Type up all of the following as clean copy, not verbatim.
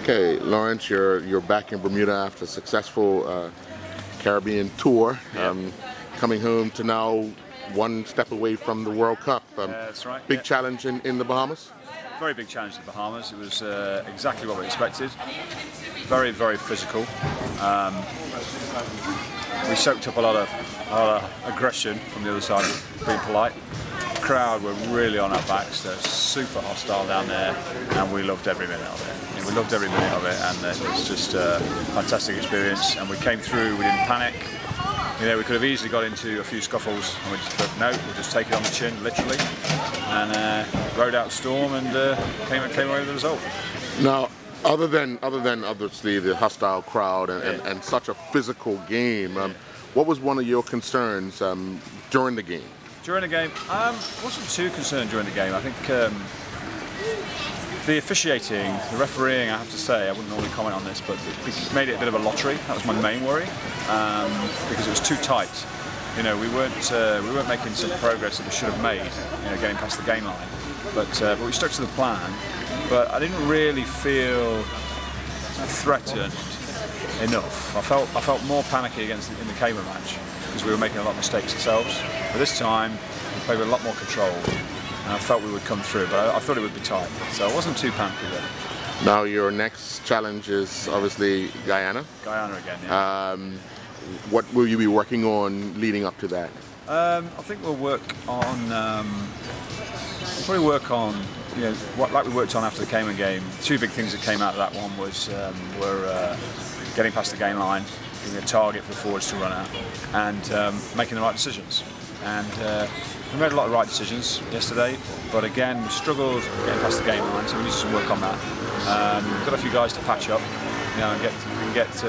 Okay, Lawrence, you're back in Bermuda after a successful Caribbean tour. Coming home to now one step away from the World Cup. That's right. Big challenge in the Bahamas? Very big challenge in the Bahamas. It was exactly what we expected. Very, very physical. We soaked up a lot of aggression from the other side, being polite. The crowd were really on our backs. They're super hostile down there, and we loved every minute of it. We loved every minute of it, and it was just a fantastic experience. And we came through. We didn't panic. You know, we could have easily got into a few scuffles, and we just thought, no, we'll just take it on the chin, literally, and rode out the storm and came away with the result. Now, other than obviously the hostile crowd and such a physical game, what was one of your concerns during the game? During the game, I wasn't too concerned during the game. I think the officiating, the refereeing, I have to say, I wouldn't normally comment on this, but it made it a bit of a lottery. That was my main worry, because it was too tight. You know, we weren't making some progress that we should have made, you know, getting past the game line. But we stuck to the plan. But I didn't really feel threatened enough. I felt more panicky in the Cayman match because we were making a lot of mistakes ourselves. But this time, we played with a lot more control. And I felt we would come through, but I thought it would be tight, so I wasn't too panicky there. Now your next challenge is obviously Guyana. Guyana again, yeah. What will you be working on leading up to that? I think we'll work on, probably work on, you know, like we worked on after the Cayman game. Two big things that came out of that one were getting past the game line, being a target for the forwards to run at, and making the right decisions. And we made a lot of right decisions yesterday, but again, we struggled getting past the game line, so we need to work on that. We've got a few guys to patch up, you know, and if we can get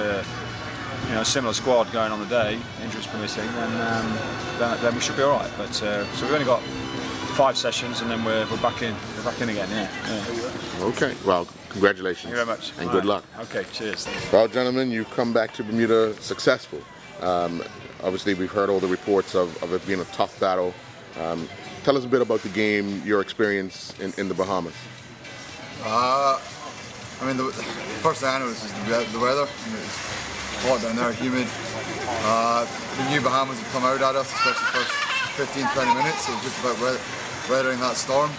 you know, a similar squad going on the day, injuries permitting, then we should be all right. But so we've only got 5 sessions, and then we're back in. We're back in again. Yeah. Okay. Well, congratulations. Thank you very much. And good luck. Okay. Cheers. Well, gentlemen, you've come back to Bermuda successful. Obviously, we've heard all the reports of it being a tough battle. Tell us a bit about the game, your experience in the Bahamas. I mean, the first thing I noticed is the weather. I mean, it's hot down there, humid. The new Bahamas had come out at us, especially the first 15-20 minutes. So it was just about weathering that storm.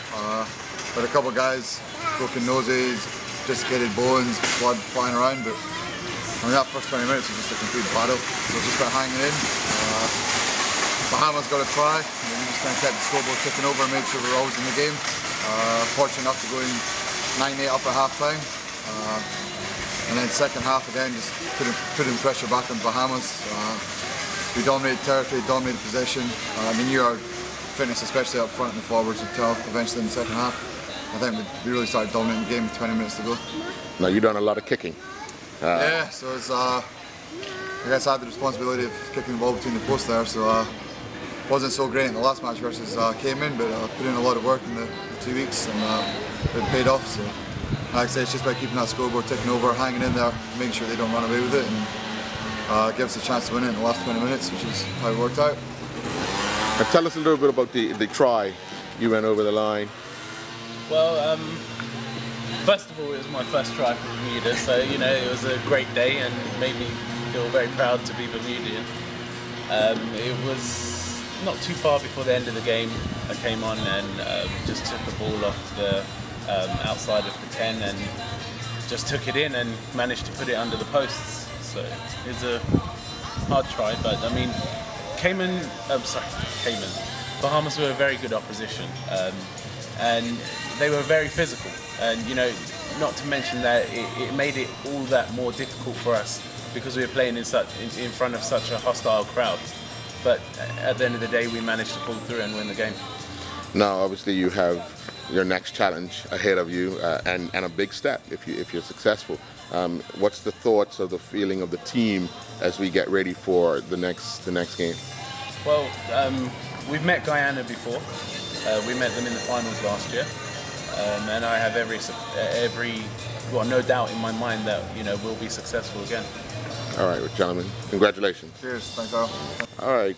But a couple of guys, broken noses, dislocated bones, blood flying around. But I mean, that first 20 minutes was just a complete battle. So it was just about hanging in. Bahamas got a try. We just kind of kept the scoreboard ticking over and made sure we were always in the game. Fortunate enough to go in 9-8 up at half time. And then second half again, just putting pressure back on Bahamas. We dominated territory, dominated possession. We knew our fitness, especially up front and the forwards, would tell eventually in the second half. I think we really started dominating the game with 20 minutes to go. Now you've done a lot of kicking. Yeah, so it's, I guess I had the responsibility of kicking the ball between the posts there, so wasn't so great in the last match versus Cayman, but put in a lot of work in the 2 weeks, and it paid off. So, like I say, it's just by keeping that scoreboard ticking over, hanging in there, making sure they don't run away with it, and give us a chance to win it in the last 20 minutes, which is how it worked out. And tell us a little bit about the try you went over the line. Well, first of all, it was my first try for Bermuda, so you know it was a great day and made me feel very proud to be Bermudian. It was not too far before the end of the game. I came on and just took the ball off the outside of the 10 and just took it in and managed to put it under the posts. So it was a hard try, but I mean, Bahamas were a very good opposition, and they were very physical. And you know, not to mention that it made it all that more difficult for us because we were playing in front of such a hostile crowd. But at the end of the day, we managed to pull through and win the game. Now, obviously, you have your next challenge ahead of you, and a big step if you're successful. What's the thoughts or the feeling of the team as we get ready for the next game? Well, we've met Guyana before. We met them in the finals last year, and I have no doubt in my mind that we'll be successful again. All right, gentlemen, congratulations. Cheers, thanks, Al. All right,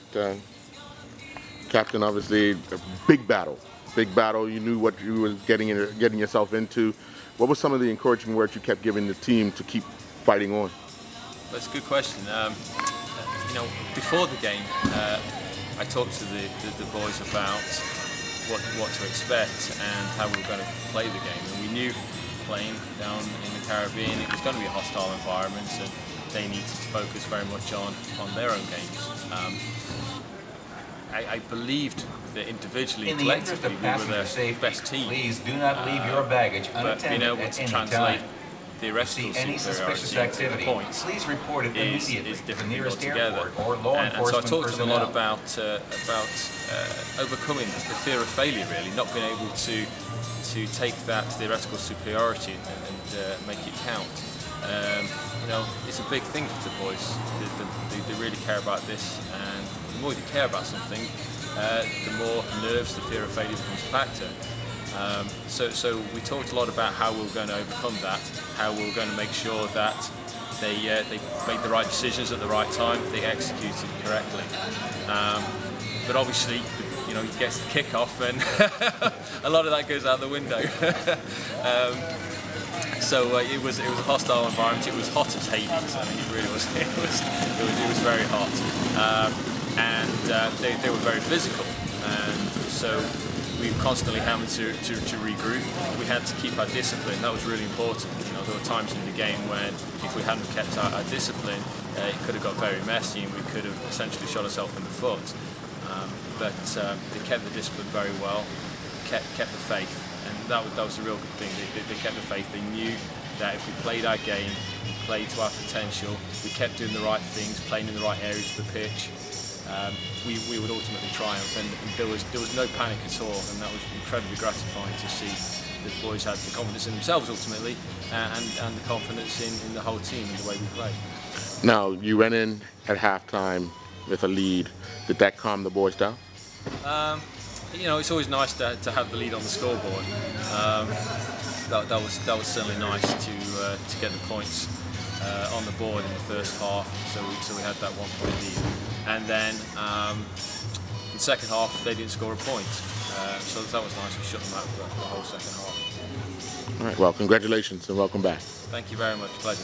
Captain, obviously a big battle big battle. You knew what you were getting yourself into. What were some of the encouraging words you kept giving the team to keep fighting on? That's a good question. You know, before the game, I talked to the boys about what to expect and how we were going to play the game. And we knew playing down in the Caribbean, it was going to be a hostile environment, and they needed to focus very much on their own games. I believed that individually, collectively, we were the best team. Please do not leave your baggage but being able to translate theoretical superiority into points please report it is different altogether. And so I talked to them a lot about overcoming the fear of failure, really, not being able to take that theoretical superiority and make it count. You know, it's a big thing for the boys. They really care about this, and the more you care about something, the more nerves, the fear of failure becomes a factor. So we talked a lot about how we were going to overcome that, how we were going to make sure that they made the right decisions at the right time, they executed correctly. But obviously, you know, he gets the kick-off, and a lot of that goes out the window. So it was a hostile environment. It was hot as Hades. I mean, it really was. It was very hot, and they were very physical, and so we were constantly having to regroup. We had to keep our discipline. That was really important. You know, there were times in the game when if we hadn't kept our discipline, it could have got very messy, and we could have essentially shot ourselves in the foot. But they kept the discipline very well, kept the faith, and that was a real good thing. They kept the faith. They knew that if we played our game, played to our potential, we kept doing the right things, playing in the right areas of the pitch, we would ultimately triumph. And there was no panic at all, and that was incredibly gratifying to see. The boys had the confidence in themselves ultimately, and the confidence in the whole team and the way we played. Now, you went in at halftime with a lead. Did that calm the boys down? You know, it's always nice to have the lead on the scoreboard. That was certainly nice to get the points on the board in the first half. So we had that 1 point lead, and then in the second half they didn't score a point. So that was nice. We shut them out for the whole second half. All right. Well, congratulations and welcome back. Thank you very much. Pleasure.